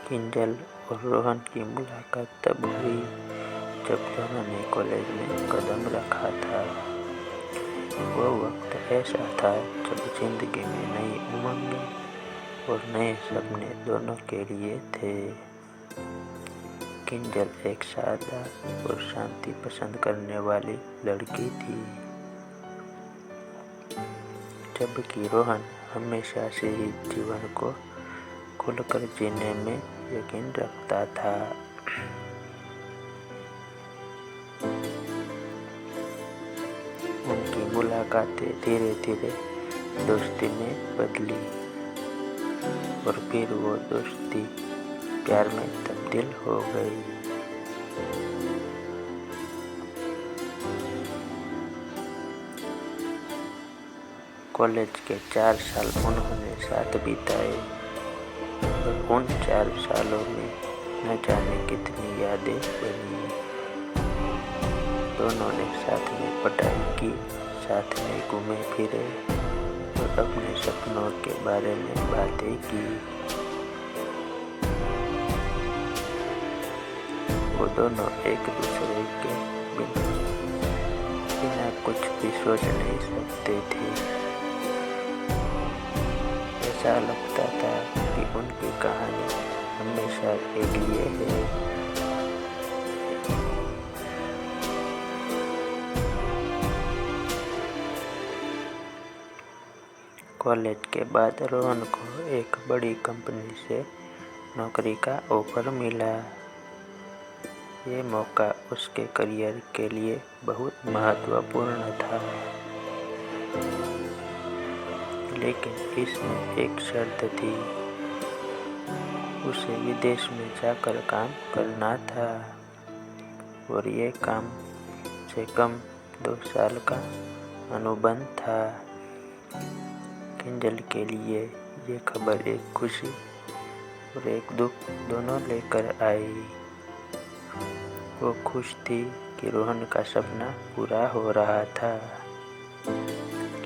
किंजल और रोहन की मुलाकात तब हुई जब दोनों ने कॉलेज में कदम रखा था। वो वक्त ऐसा था जब जिंदगी में नई उमंगें और नए सपने दोनों के लिए थे। किंजल एक सादा और शांति पसंद करने वाली लड़की थी, जबकि रोहन हमेशा से ही जीवन को खुलकर जीने में यकीन रखता था। उनकी मुलाकातें धीरे धीरे दोस्ती में बदली और फिर वो दोस्ती प्यार में तब्दील हो गई। कॉलेज के 4 साल उन्होंने साथ बिताए और उन 4 सालों में न जाने कितनी यादें बनी। दोनों ने साथ में पढ़ाई की, साथ में घूमे फिरे और अपने सपनों के बारे में बातें की। वो दोनों एक दूसरे के बिना कुछ भी सोच नहीं सकते थे। ऐसा लगता था कि उनकी कहानी हमेशा के लिए है। कॉलेज के बाद रोहन को एक बड़ी कंपनी से नौकरी का ऑफर मिला। ये मौका उसके करियर के लिए बहुत महत्वपूर्ण था, लेकिन इसमें एक शर्त थी। उसे विदेश में जाकर काम करना था और ये कम से कम 2 साल का अनुबंध था। किंजल के लिए ये खबर एक खुशी और एक दुख दोनों लेकर आई। वो खुश थी कि रोहन का सपना पूरा हो रहा था,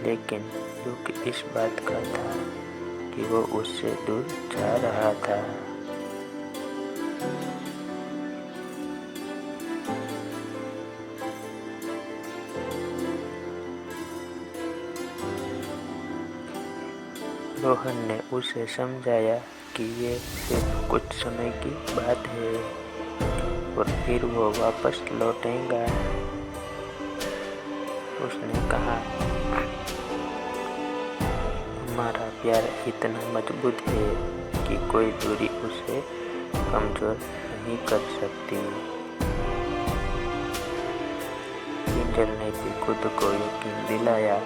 लेकिन दुख इस बात का था कि वो उससे दूर जा रहा था। रोहन ने उसे समझाया कि ये सिर्फ कुछ समय की बात है और फिर वो वापस लौटेगा। उसने कहा, हमारा प्यार इतना मजबूत है कि कोई दूरी उसे कमजोर नहीं कर सकती। किंजल ने भी खुद को यकीन दिलाया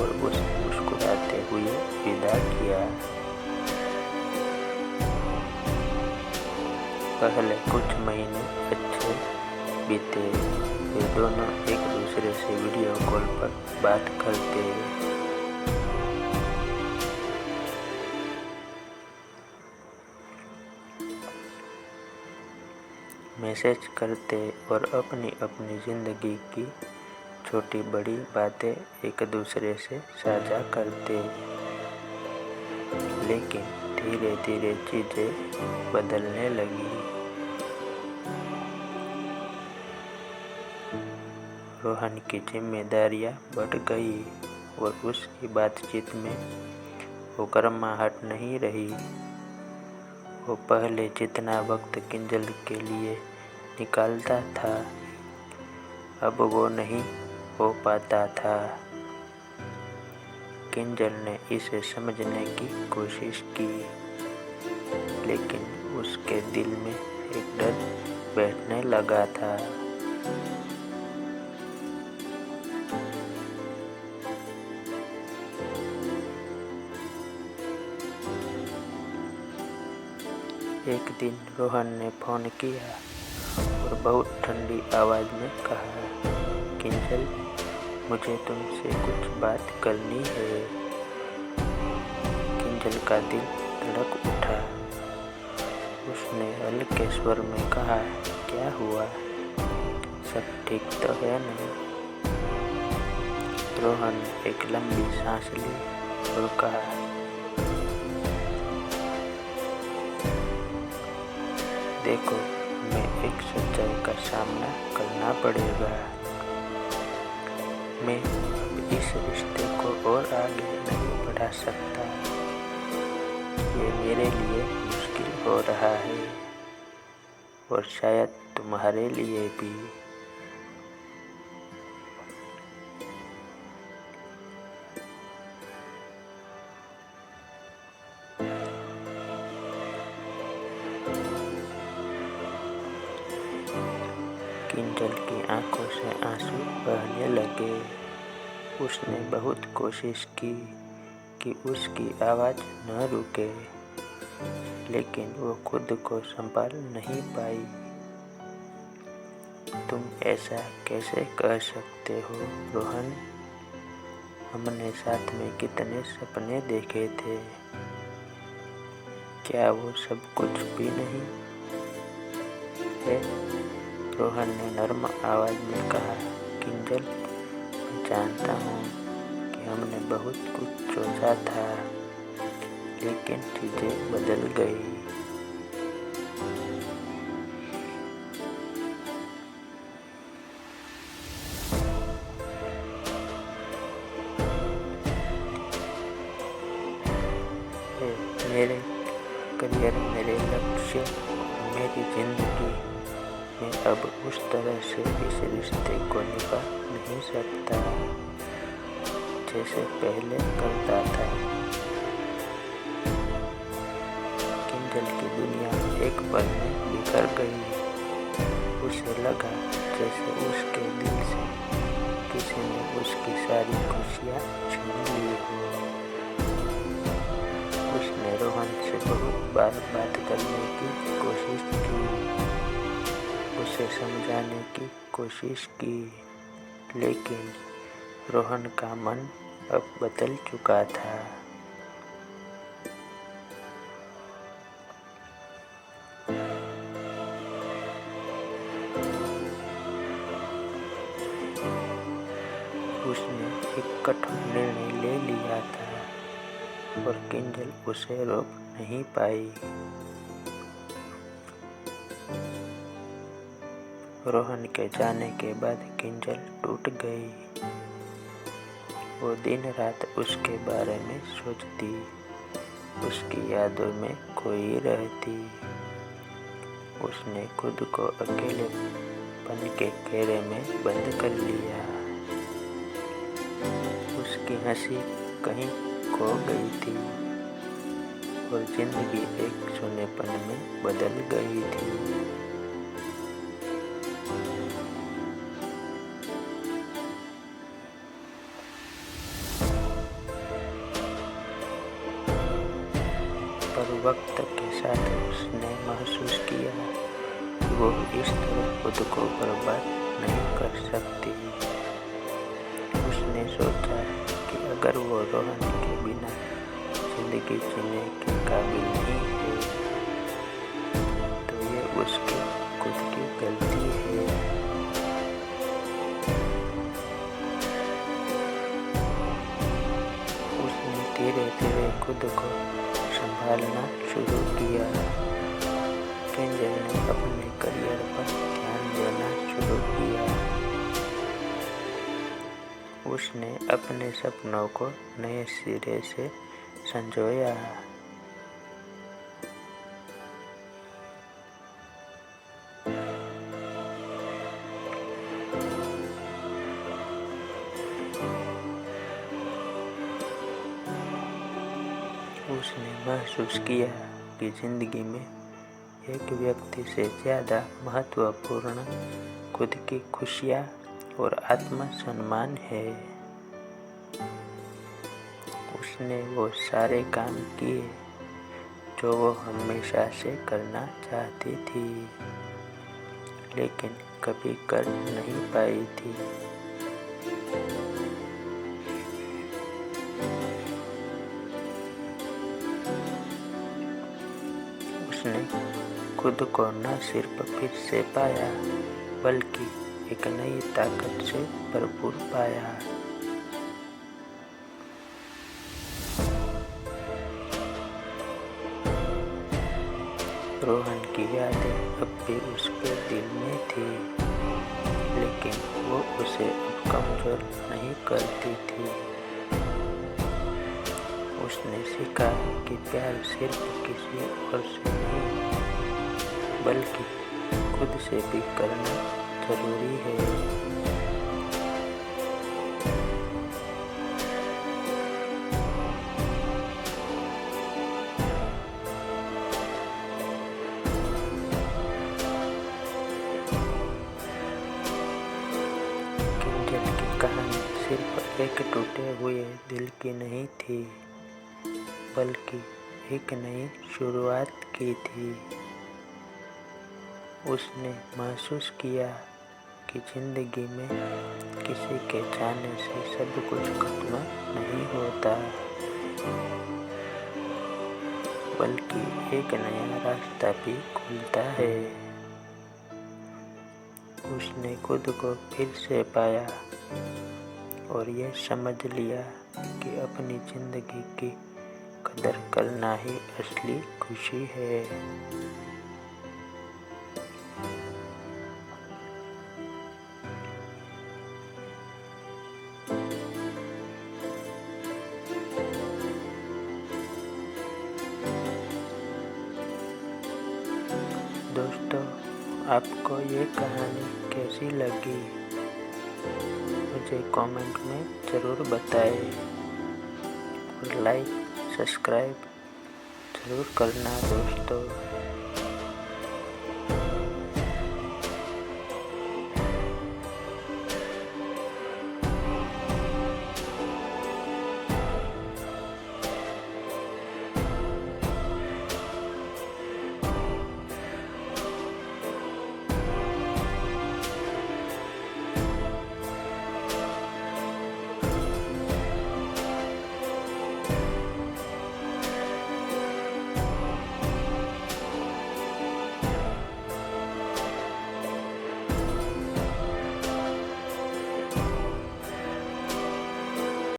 और उसे मुस्कुराते हुए विदा किया। पहले कुछ महीने अच्छे बीते। वे दोनों एक दूसरे से वीडियो कॉल पर बात करते, मैसेज करते और अपनी अपनी जिंदगी की छोटी बड़ी बातें एक दूसरे से साझा करते। लेकिन धीरे धीरे चीजें बदलने लगी। रोहन की जिम्मेदारियां बढ़ गई और उसकी बातचीत में वो गर्माहट नहीं रही। वो पहले जितना वक्त किंजल के लिए निकालता था, अब वो नहीं हो पाता था। किंजल ने इसे समझने की कोशिश की, लेकिन उसके दिल में एक डर बैठने लगा था। एक दिन रोहन ने फोन किया और बहुत ठंडी आवाज में कहा, किंजल, मुझे तुमसे कुछ बात करनी है। किंजल का दिल धड़क उठा। उसने हल्के स्वर में कहा, क्या हुआ? सब ठीक तो है ना? रोहन ने एक लंबी सांस ली और कहा, देखो, हमें एक सच्चाई का सामना करना पड़ेगा। मैं अब इस रिश्ते को और आगे नहीं बढ़ा सकता। ये मेरे लिए मुश्किल हो रहा है और शायद तुम्हारे लिए भी। किंजल की आंखों से आंसू बहने लगे। उसने बहुत कोशिश की कि उसकी आवाज़ न रुके, लेकिन वो खुद को संभाल नहीं पाई। तुम ऐसा कैसे कह सकते हो रोहन? हमने साथ में कितने सपने देखे थे। क्या वो सब कुछ भी नहीं है? रोहन ने नर्म आवाज में कहा। किंजल, मैं जानता हूँ कि हमने बहुत कुछ सोचा था, लेकिन चीजें बदल गई। मेरे करियर, मेरे लक्ष्य, मेरी जिंदगी मैं अब उस तरह से इस रिश्ते को निभा नहीं सकता जैसे पहले करता था। किंजल की दुनिया एक पल में बिखर गई। उसे लगा जैसे उसके दिल से किसी ने उसकी सारी खुशियाँ छीन ली हो। उसने रोहन से बहुत बार बात करने की कोशिश की, उसे समझाने की कोशिश की, लेकिन रोहन का मन अब बदल चुका था। उसने एक कठोर निर्णय ले लिया था और किंजल उसे रोक नहीं पाई। रोहन के जाने के बाद किंजल टूट गई। वो दिन रात उसके बारे में सोचती, उसकी यादों में खोई रहती। उसने खुद को अकेलेपन के घेरे में बंद कर लिया। उसकी हंसी कहीं खो गई थी और जिंदगी एक सूनेपन में बदल गई थी। पर वक्त के साथ उसने महसूस किया कि वो इस तरह खुद को बर्बाद नहीं कर सकती। उसने सोचा कि अगर वो रोहन के बिना जिंदगी जीने के काबिल नहीं है, तो ये उसकी खुद की गलती है। उसने धीरे धीरे खुद को संभालना शुरू किया। किंजल ने अपने करियर पर ध्यान देना शुरू किया। उसने अपने सपनों को नए सिरे से संजोया। उसने महसूस किया कि जिंदगी में एक व्यक्ति से ज़्यादा महत्वपूर्ण खुद की खुशियाँ और आत्मसम्मान है। उसने वो सारे काम किए जो वो हमेशा से करना चाहती थी, लेकिन कभी कर नहीं पाई थी। उसने खुद को न सिर्फ फिर से पाया, बल्कि एक नई ताकत से भरपूर पाया। रोहन की यादें अब भी उसके दिल में थी, लेकिन वो उसे अब कमजोर नहीं करती थी। उसने सीखा कि प्यार सिर्फ किसी और से नहीं, बल्कि खुद से भी करना जरूरी है। किंजल की कहानी सिर्फ एक टूटे हुए दिल की नहीं थी, बल्कि एक नई शुरुआत की थी। उसने महसूस किया कि जिंदगी में किसी के जाने से सब कुछ खत्म नहीं होता, बल्कि एक नया रास्ता भी खुलता है। उसने खुद को फिर से पाया और ये समझ लिया कि अपनी जिंदगी की कदर करना ही असली खुशी है। दोस्तों, आपको ये कहानी कैसी लगी मुझे कमेंट में ज़रूर बताएं और लाइक सब्सक्राइब ज़रूर करना दोस्तों।